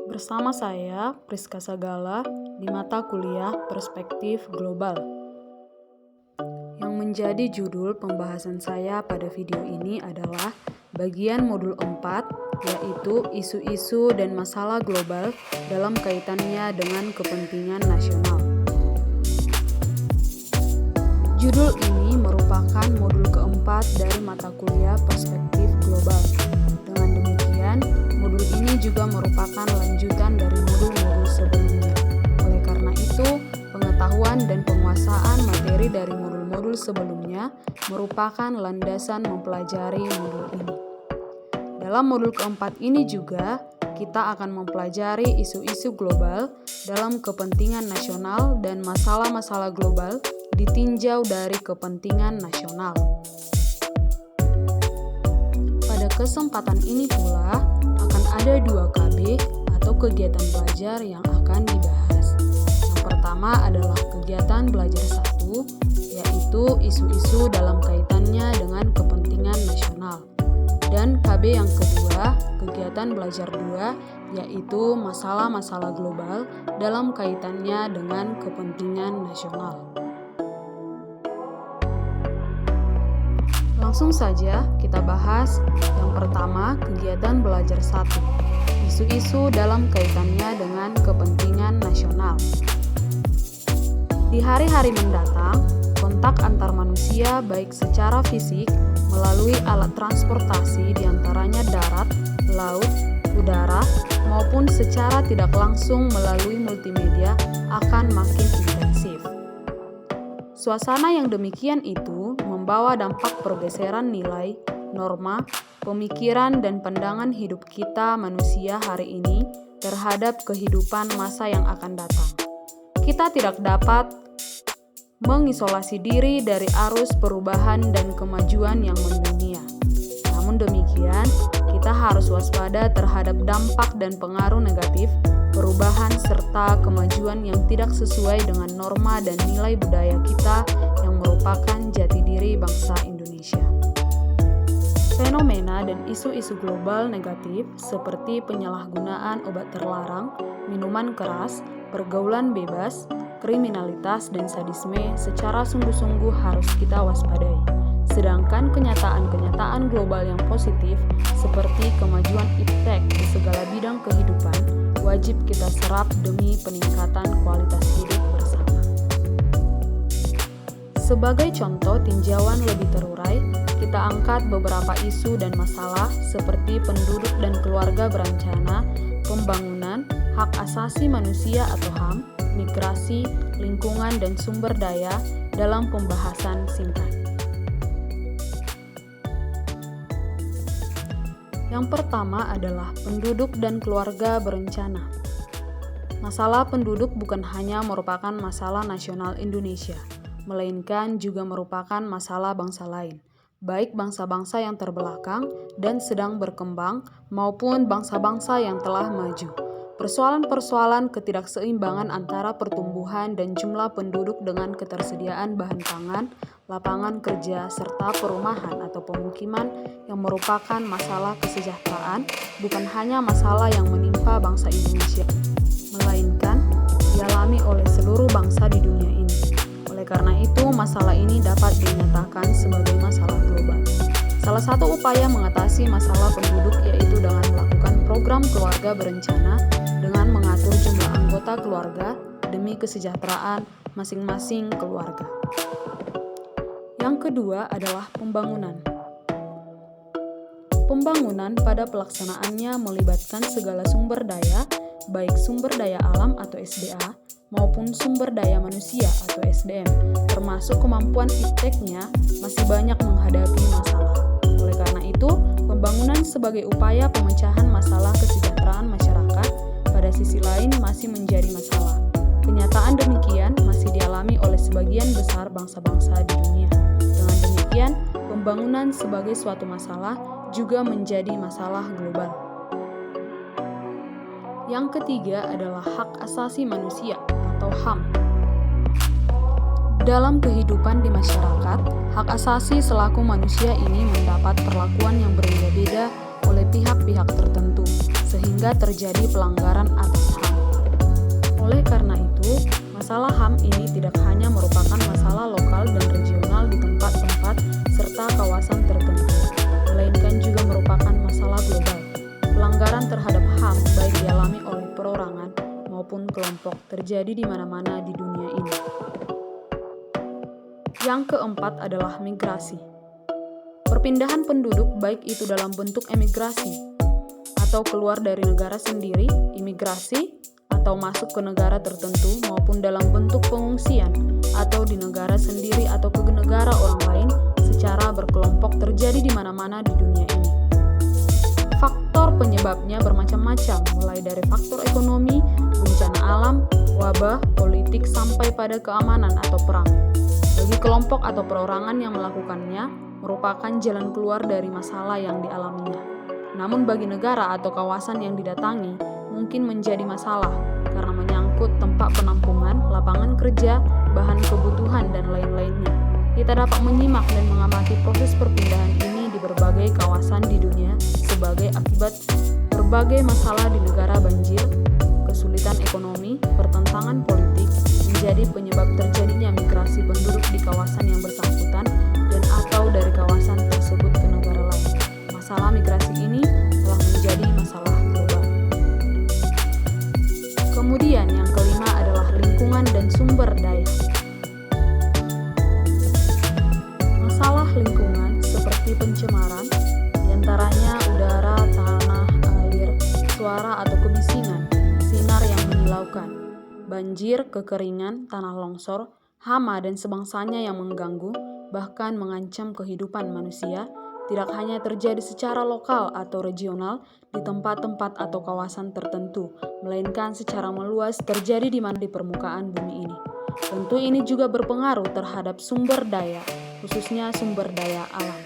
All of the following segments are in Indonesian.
Bersama saya, Priska Sagala, di mata kuliah Perspektif Global. Yang menjadi judul pembahasan saya pada video ini adalah bagian modul 4, yaitu isu-isu dan masalah global dalam kaitannya dengan kepentingan nasional. Judul ini merupakan modul keempat dari mata kuliah Perspektif Global. Dengan demikian, modul ini juga merupakan lanjutan dari modul-modul sebelumnya. Oleh karena itu, pengetahuan dan penguasaan materi dari modul-modul sebelumnya merupakan landasan mempelajari modul ini. Dalam modul keempat ini juga, kita akan mempelajari isu-isu global dalam kepentingan nasional dan masalah-masalah global ditinjau dari kepentingan nasional. Pada kesempatan ini pula akan ada 2 KB atau kegiatan belajar yang akan dibahas. Yang pertama adalah kegiatan belajar 1, yaitu isu-isu dalam kaitannya dengan kepentingan nasional. Dan KB yang kedua, kegiatan belajar 2, yaitu masalah-masalah global dalam kaitannya dengan kepentingan nasional. Langsung saja kita bahas yang pertama, kegiatan belajar 1, isu-isu dalam kaitannya dengan kepentingan nasional. Di hari-hari mendatang, kontak antar manusia baik secara fisik melalui alat transportasi diantaranya darat, laut, udara, maupun secara tidak langsung melalui multimedia akan makin intensif. Suasana yang demikian itu membawa dampak pergeseran nilai, norma, pemikiran, dan pandangan hidup kita manusia hari ini terhadap kehidupan masa yang akan datang. Kita tidak dapat mengisolasi diri dari arus perubahan dan kemajuan yang mendunia. Namun demikian, kita harus waspada terhadap dampak dan pengaruh negatif perubahan serta kemajuan yang tidak sesuai dengan norma dan nilai budaya kita yang merupakan jati diri bangsa Indonesia. Fenomena dan isu-isu global negatif seperti penyalahgunaan obat terlarang, minuman keras, pergaulan bebas, kriminalitas, dan sadisme secara sungguh-sungguh harus kita waspadai. Sedangkan kenyataan-kenyataan global yang positif seperti kemajuan iptek di segala bidang kehidupan wajib kita serap demi peningkatan kualitas hidup bersama. Sebagai contoh tinjauan lebih terurai, kita angkat beberapa isu dan masalah seperti penduduk dan keluarga berencana, pembangunan, hak asasi manusia atau HAM, migrasi, lingkungan, dan sumber daya dalam pembahasan singkat. Yang pertama adalah penduduk dan keluarga berencana. Masalah penduduk bukan hanya merupakan masalah nasional Indonesia, melainkan juga merupakan masalah bangsa lain, baik bangsa-bangsa yang terbelakang dan sedang berkembang maupun bangsa-bangsa yang telah maju. Persoalan-persoalan ketidakseimbangan antara pertumbuhan dan jumlah penduduk dengan ketersediaan bahan pangan, lapangan kerja, serta perumahan atau pemukiman yang merupakan masalah kesejahteraan bukan hanya masalah yang menimpa bangsa Indonesia, melainkan dialami oleh seluruh bangsa di dunia ini. Oleh karena itu, masalah ini dapat dinyatakan sebagai masalah global. Salah satu upaya mengatasi masalah penduduk yaitu dengan melakukan program keluarga berencana dengan mengatur jumlah anggota keluarga demi kesejahteraan masing-masing keluarga. Yang kedua adalah pembangunan. Pembangunan pada pelaksanaannya melibatkan segala sumber daya, baik sumber daya alam atau SDA, maupun sumber daya manusia atau SDM, termasuk kemampuan ipteknya masih banyak menghadapi masalah. Oleh karena itu, pembangunan sebagai upaya pemecahan masalah kesejahteraan masyarakat pada sisi lain masih menjadi masalah. Kenyataan demikian masih dialami oleh sebagian besar bangsa-bangsa di dunia. Dengan demikian, pembangunan sebagai suatu masalah juga menjadi masalah global. Yang ketiga adalah hak asasi manusia atau HAM. Dalam kehidupan di masyarakat, hak asasi selaku manusia ini mendapat perlakuan yang berbeda-beda oleh pihak-pihak tertentu, sehingga terjadi pelanggaran atas HAM. Oleh karena itu, masalah HAM ini tidak hanya merupakan masalah lokal dan regional di tempat-tempat serta kawasan tertentu, melainkan juga merupakan masalah global. Pelanggaran terhadap HAM baik dialami oleh perorangan maupun kelompok terjadi di mana-mana di dunia ini. Yang keempat adalah migrasi. Perpindahan penduduk baik itu dalam bentuk emigrasi atau keluar dari negara sendiri, imigrasi, atau masuk ke negara tertentu maupun dalam bentuk pengungsian atau di negara sendiri atau ke negara orang lain secara berkelompok terjadi di mana-mana di dunia ini. Faktor penyebabnya bermacam-macam, mulai dari faktor ekonomi, bencana alam, wabah, politik, sampai pada keamanan atau perang. Bagi kelompok atau perorangan yang melakukannya, merupakan jalan keluar dari masalah yang dialaminya. Namun bagi negara atau kawasan yang didatangi, mungkin menjadi masalah karena menyangkut tempat penampungan, lapangan kerja, bahan kebutuhan, dan lain-lainnya. Kita dapat menyimak dan mengamati proses perpindahan ini di berbagai kawasan di dunia sebagai akibat berbagai masalah di negara banjir, kesulitan ekonomi, pertentangan politik, menjadi penyebab terjadinya migrasi penduduk di kawasan yang bersangkutan dan atau dari kawasan tersebut ke negara lain. Masalah migrasi ini telah menjadi masalah global. Kemudian yang kelima adalah lingkungan dan sumber daya. Masalah lingkungan seperti pencemaran, diantaranya udara, tanah, air, suara atau kebisingan, sinar yang menyilaukan, banjir, kekeringan, tanah longsor, hama dan sebangsanya yang mengganggu, bahkan mengancam kehidupan manusia, tidak hanya terjadi secara lokal atau regional di tempat-tempat atau kawasan tertentu, melainkan secara meluas terjadi di mana di permukaan bumi ini. Tentu ini juga berpengaruh terhadap sumber daya, khususnya sumber daya alam.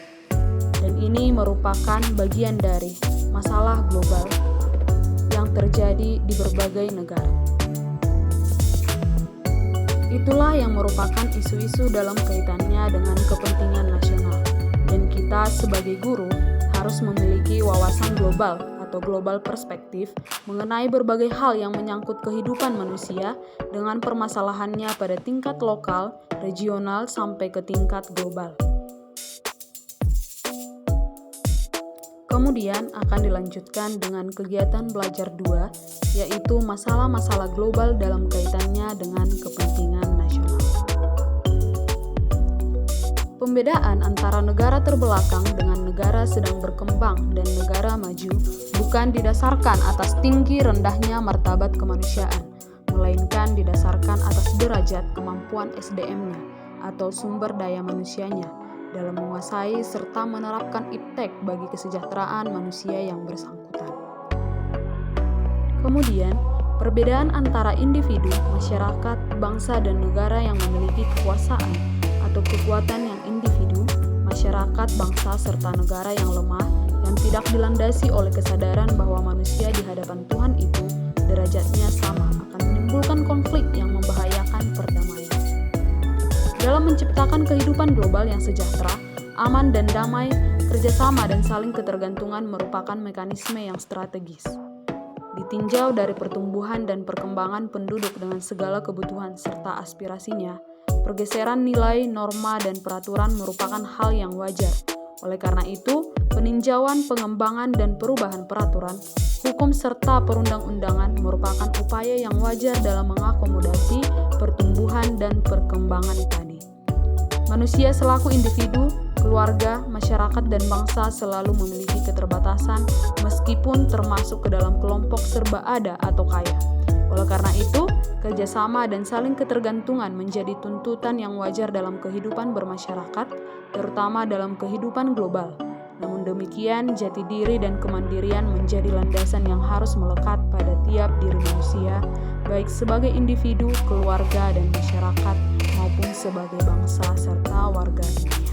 Dan ini merupakan bagian dari masalah global yang terjadi di berbagai negara. Itulah yang merupakan isu-isu dalam kaitannya dengan kepentingan nasional. Dan kita sebagai guru harus memiliki wawasan global atau global perspektif mengenai berbagai hal yang menyangkut kehidupan manusia dengan permasalahannya pada tingkat lokal, regional, sampai ke tingkat global. Kemudian akan dilanjutkan dengan kegiatan belajar 2, yaitu masalah-masalah global dalam kaitannya dengan kepentingan nasional. Pembedaan antara negara terbelakang dengan negara sedang berkembang dan negara maju bukan didasarkan atas tinggi rendahnya martabat kemanusiaan, melainkan didasarkan atas derajat kemampuan SDM-nya atau sumber daya manusianya dalam menguasai serta menerapkan iptek bagi kesejahteraan manusia yang bersangkutan. Kemudian, perbedaan antara individu, masyarakat, bangsa, dan negara yang memiliki kekuasaan atau kekuatan yang individu, masyarakat, bangsa, serta negara yang lemah yang tidak dilandasi oleh kesadaran bahwa manusia di hadapan Tuhan itu derajatnya sama akan menimbulkan konflik yang membahayakan perdamaian. Dalam menciptakan kehidupan global yang sejahtera, aman dan damai, kerjasama dan saling ketergantungan merupakan mekanisme yang strategis. Ditinjau dari pertumbuhan dan perkembangan penduduk dengan segala kebutuhan serta aspirasinya, pergeseran nilai, norma, dan peraturan merupakan hal yang wajar. Oleh karena itu, peninjauan, pengembangan, dan perubahan peraturan, hukum, serta perundang-undangan merupakan upaya yang wajar dalam mengakomodasi pertumbuhan dan perkembangan tadi. Manusia selaku individu, keluarga, masyarakat, dan bangsa selalu memiliki keterbatasan meskipun termasuk ke dalam kelompok serba ada atau kaya. Oleh karena itu, kerjasama dan saling ketergantungan menjadi tuntutan yang wajar dalam kehidupan bermasyarakat, terutama dalam kehidupan global. Namun demikian, jati diri dan kemandirian menjadi landasan yang harus melekat pada tiap diri manusia, baik sebagai individu, keluarga, dan masyarakat, maupun sebagai bangsa serta warga dunia.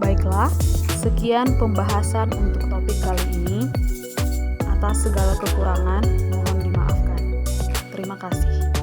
Baiklah, sekian pembahasan untuk topik kali ini. Atas segala kekurangan, mohon dimaafkan. Terima kasih.